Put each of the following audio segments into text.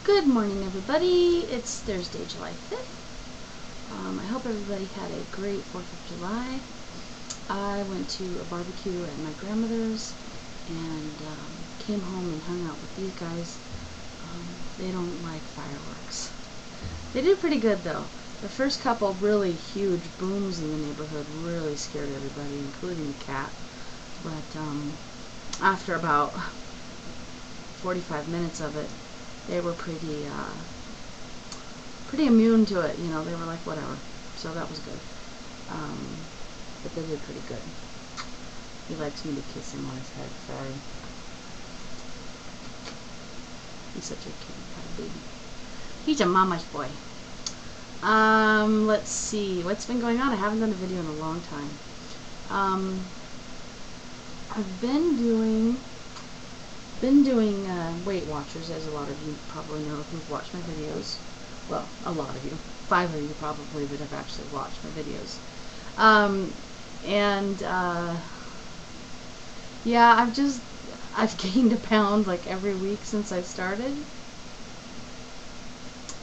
Good morning, everybody. It's Thursday, July 5th. I hope everybody had a great 4th of July. I went to a barbecue at my grandmother's and came home and hung out with these guys. They don't like fireworks. They did pretty good, though. The first couple really huge booms in the neighborhood really scared everybody, including the cat. But after about 45 minutes of it, they were pretty immune to it. You know, they were like, whatever. So that was good. But they did pretty good. He likes me to kiss him on his head. Sorry. He's such a cute baby. He's a mama's boy. Let's see. What's been going on? I haven't done a video in a long time. I've been doing Weight Watchers, as a lot of you probably know if you've watched my videos. Well, a lot of you. 5 of you probably that have actually watched my videos. Yeah, I've gained a pound like every week since I started.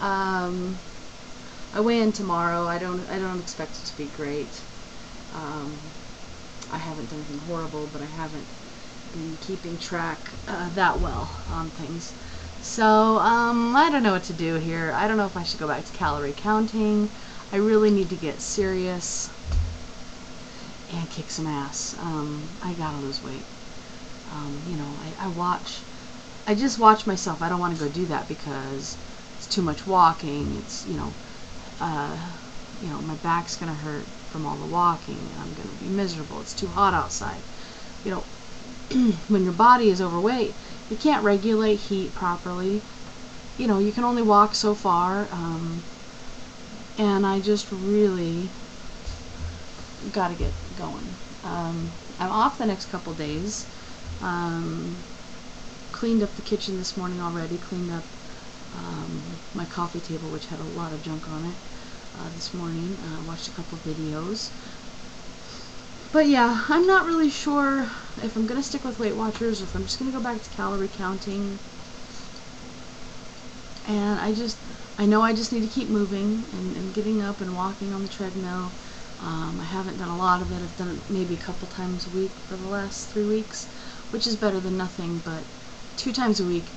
I weigh in tomorrow. I don't expect it to be great. I haven't done anything horrible, but I haven't been keeping track that well on things. So I don't know what to do here. I don't know if I should go back to calorie counting. I really need to get serious and kick some ass. I gotta lose weight. You know, I just watch myself. I don't want to go do that because it's too much walking. It's, you know, my back's gonna hurt from all the walking. I'm gonna be miserable. It's too hot outside. You know, when your body is overweight, you can't regulate heat properly. You know, you can only walk so far, and I just really got to get going. I'm off the next couple days. Cleaned up the kitchen this morning already, cleaned up my coffee table, which had a lot of junk on it this morning. Watched a couple videos. But yeah, I'm not really sure if I'm going to stick with Weight Watchers or if I'm just going to go back to calorie counting. And I know I just need to keep moving and getting up and walking on the treadmill. I haven't done a lot of it. I've done it maybe a couple times a week for the last 3 weeks, which is better than nothing, but 2 times a week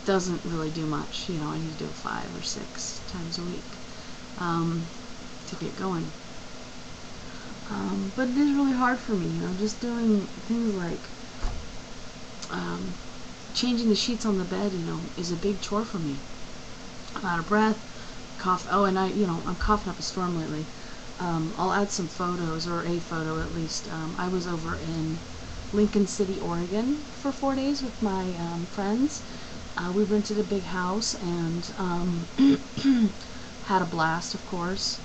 doesn't really do much. You know, I need to do it 5 or 6 times a week to get going. But it is really hard for me, you know, just doing things like changing the sheets on the bed, you know, is a big chore for me. I'm out of breath, cough. Oh, and I'm coughing up a storm lately. I'll add some photos, or a photo at least. I was over in Lincoln City, Oregon for 4 days with my friends. We rented a big house and had a blast, of course.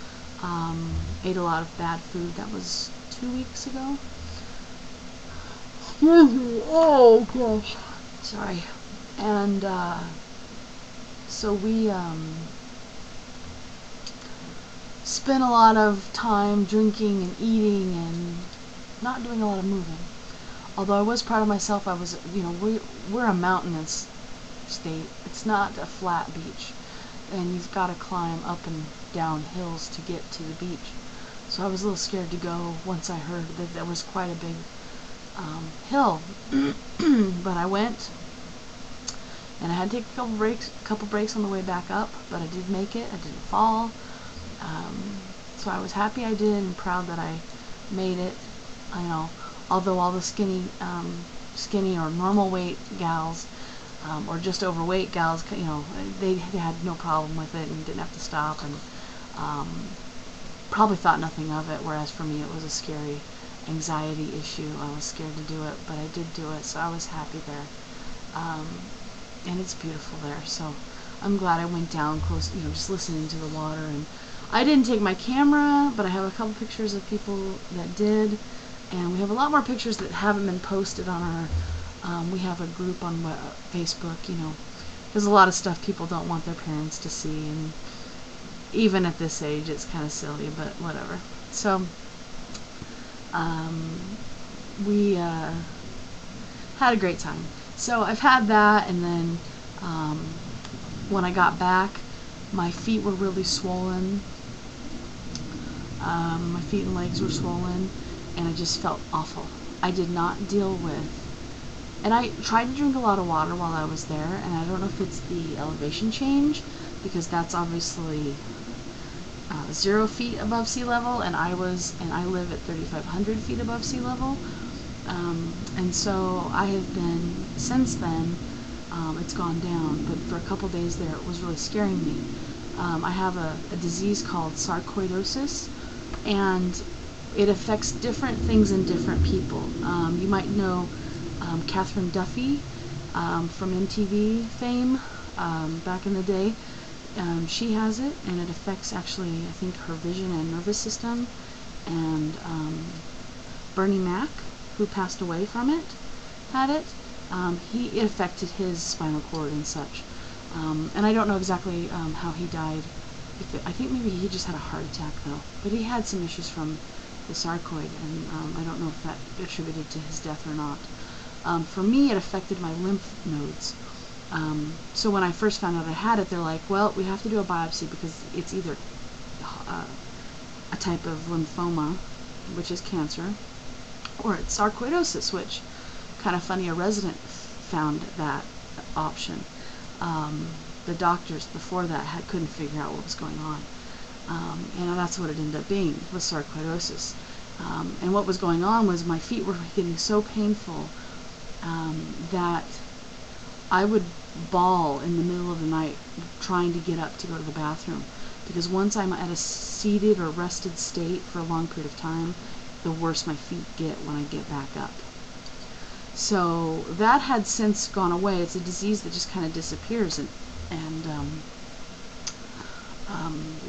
Ate a lot of bad food. That was 2 weeks ago. Oh gosh, sorry. And so we spent a lot of time drinking and eating and not doing a lot of moving. Although I was proud of myself. I was, you know, we're a mountainous state. It's not a flat beach, and you've got to climb up and down hills to get to the beach. So I was a little scared to go once I heard that there was quite a big hill. But I went, and I had to take a couple breaks on the way back up, but I did make it. I didn't fall. So I was happy I did and proud that I made it. I know, although all the skinny or normal weight gals or just overweight gals, you know, they had no problem with it and didn't have to stop, and probably thought nothing of it, whereas for me it was a scary anxiety issue. I was scared to do it, but I did do it, so I was happy there. And it's beautiful there, so I'm glad I went down close, you know, just listening to the water. And I didn't take my camera, but I have a couple pictures of people that did, and we have a lot more pictures that haven't been posted on our we have a group on Facebook, you know. There's a lot of stuff people don't want their parents to see, and even at this age it's kind of silly, but whatever. So we had a great time. So I've had that, and then When I got back, my feet were really swollen. My feet and legs were swollen, and I just felt awful. I did not deal with, and I tried to drink a lot of water while I was there, and I don't know if it's the elevation change, because that's obviously 0 feet above sea level, and I live at 3,500 feet above sea level, and so I have been, since then, it's gone down, but for a couple days there it was really scaring me. I have a disease called Sarcoidosis, and it affects different things in different people. You might know Catherine Duffy from MTV fame back in the day. She has it, and it affects actually, I think, her vision and nervous system. And Bernie Mac, who passed away from it, had it. It affected his spinal cord and such. And I don't know exactly how he died. I think maybe he just had a heart attack though. But he had some issues from the sarcoid, and I don't know if that attributed to his death or not. For me, it affected my lymph nodes. So when I first found out I had it, they're like, well, we have to do a biopsy because it's either a type of lymphoma, which is cancer, or it's sarcoidosis, which, kind of funny, a resident found that option. The doctors before that couldn't figure out what was going on. And that's what it ended up being, was sarcoidosis. And what was going on was my feet were getting so painful that I would bawl in the middle of the night trying to get up to go to the bathroom. Because once I'm at a seated or rested state for a long period of time, the worse my feet get when I get back up. So that had since gone away. It's a disease that just kind of disappears. And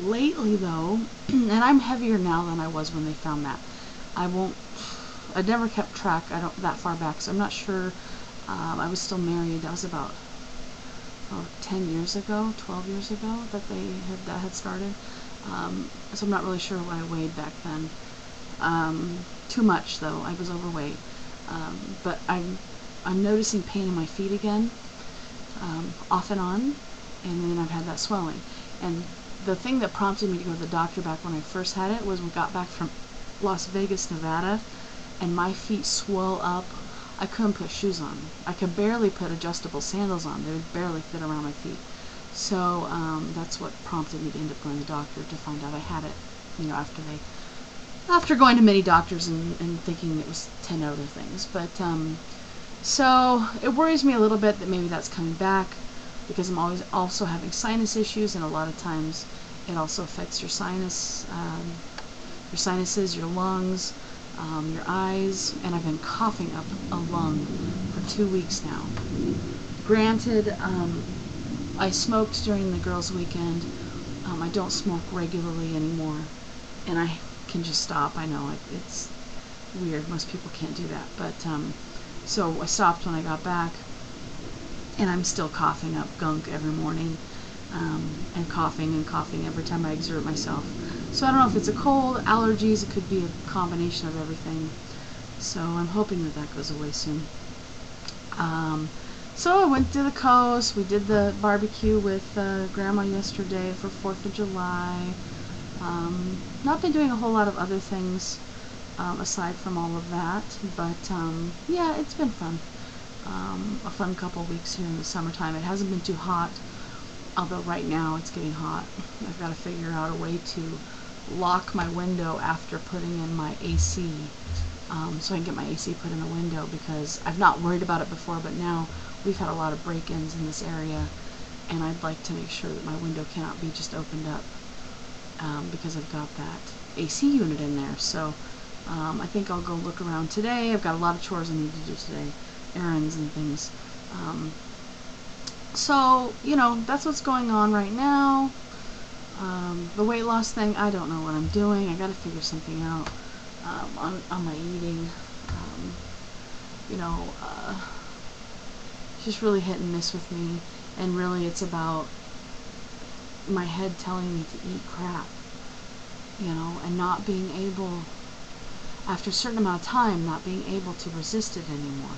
lately though, and I'm heavier now than I was when they found that. I never kept track, that far back, so I'm not sure. I was still married. That was about 10 years ago, 12 years ago that that had started. So I'm not really sure what I weighed back then. Too much though. I was overweight. But I'm noticing pain in my feet again, off and on, and then I've had that swelling. And the thing that prompted me to go to the doctor back when I first had it was we got back from Las Vegas, Nevada, and my feet swelled up. I couldn't put shoes on. I could barely put adjustable sandals on. They would barely fit around my feet. So that's what prompted me to end up going to the doctor, to find out I had it, after going to many doctors and thinking it was 10 other things. But so it worries me a little bit that maybe that's coming back, because I'm always also having sinus issues, and a lot of times it also affects your sinuses, your lungs, your eyes, and I've been coughing up a lung for 2 weeks now. Granted, I smoked during the girls' weekend. I don't smoke regularly anymore, and I can just stop. I know it's weird. Most people can't do that, but so I stopped when I got back, and I'm still coughing up gunk every morning, and coughing every time I exert myself. So I don't know if it's a cold, allergies. It could be a combination of everything. So I'm hoping that that goes away soon. So I went to the coast. We did the barbecue with Grandma yesterday for 4th of July. Not been doing a whole lot of other things aside from all of that, but yeah, it's been fun. A fun couple weeks here in the summertime. It hasn't been too hot, although right now it's getting hot. I've got to figure out a way to lock my window after putting in my AC, so I can get my AC put in the window, because I've not worried about it before, but now we've had a lot of break-ins in this area, and I'd like to make sure that my window cannot be just opened up, because I've got that AC unit in there. So I think I'll go look around today. I've got a lot of chores I need to do today, errands and things. So, that's what's going on right now. The weight loss thing, I don't know what I'm doing. I got to figure something out on my eating. Just really hit and miss with me, and really it's about my head telling me to eat crap, and not being able, after a certain amount of time, not being able to resist it anymore.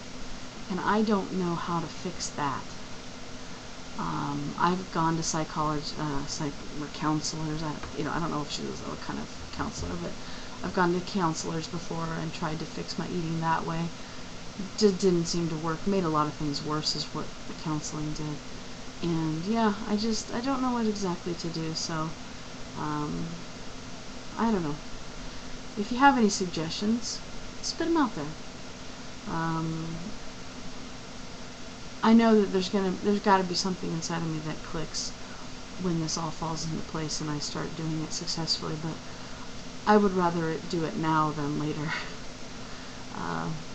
And I don't know how to fix that. I've gone to or counselors. I don't know if she was a kind of counselor, but I've gone to counselors before and tried to fix my eating that way. Just didn't seem to work. Made a lot of things worse is what the counseling did. And yeah, I don't know what exactly to do, so I don't know. If you have any suggestions, spit them out there. I know that there's got to be something inside of me that clicks when this all falls into place and I start doing it successfully, but I would rather do it now than later.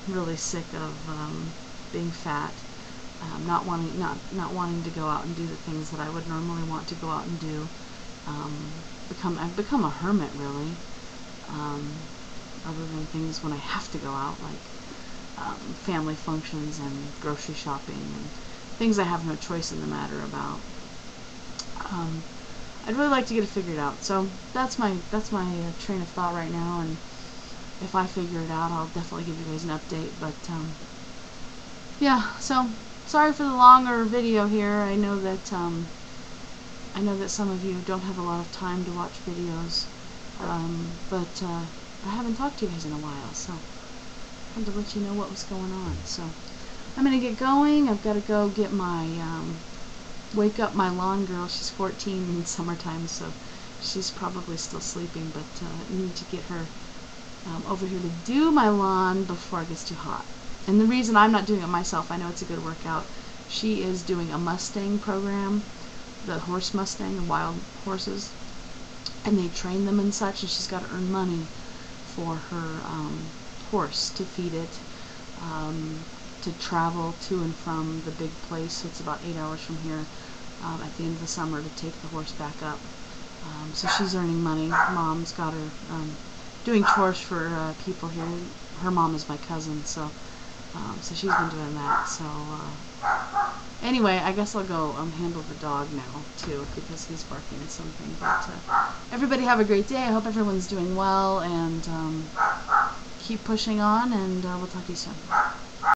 Really sick of being fat, not wanting to go out and do the things that I would normally want to go out and do. I've become a hermit, really. Other than things when I have to go out, like family functions and grocery shopping and things I have no choice in the matter about. I'd really like to get it figured out. So that's my train of thought right now, and if I figure it out, I'll definitely give you guys an update. But yeah, so sorry for the longer video here. I know that some of you don't have a lot of time to watch videos, but I haven't talked to you guys in a while, so I wanted to let you know what was going on. So I'm gonna get going. I've got to go get my wake up my lawn girl. She's 14 in summertime, so she's probably still sleeping, but I need to get her over here to do my lawn before it gets too hot. And the reason I'm not doing it myself, I know it's a good workout. She is doing a Mustang program, the horse Mustang, the wild horses, and they train them and such, and she's got to earn money for her horse to feed it, to travel to and from the big place. So it's about 8 hours from here at the end of the summer to take the horse back up. So she's earning money. Mom's got her doing chores for people here. Her mom is my cousin, so she's been doing that. So anyway, I guess I'll go handle the dog now too, because he's barking at something. But everybody have a great day. I hope everyone's doing well, and keep pushing on, and we'll talk to you soon.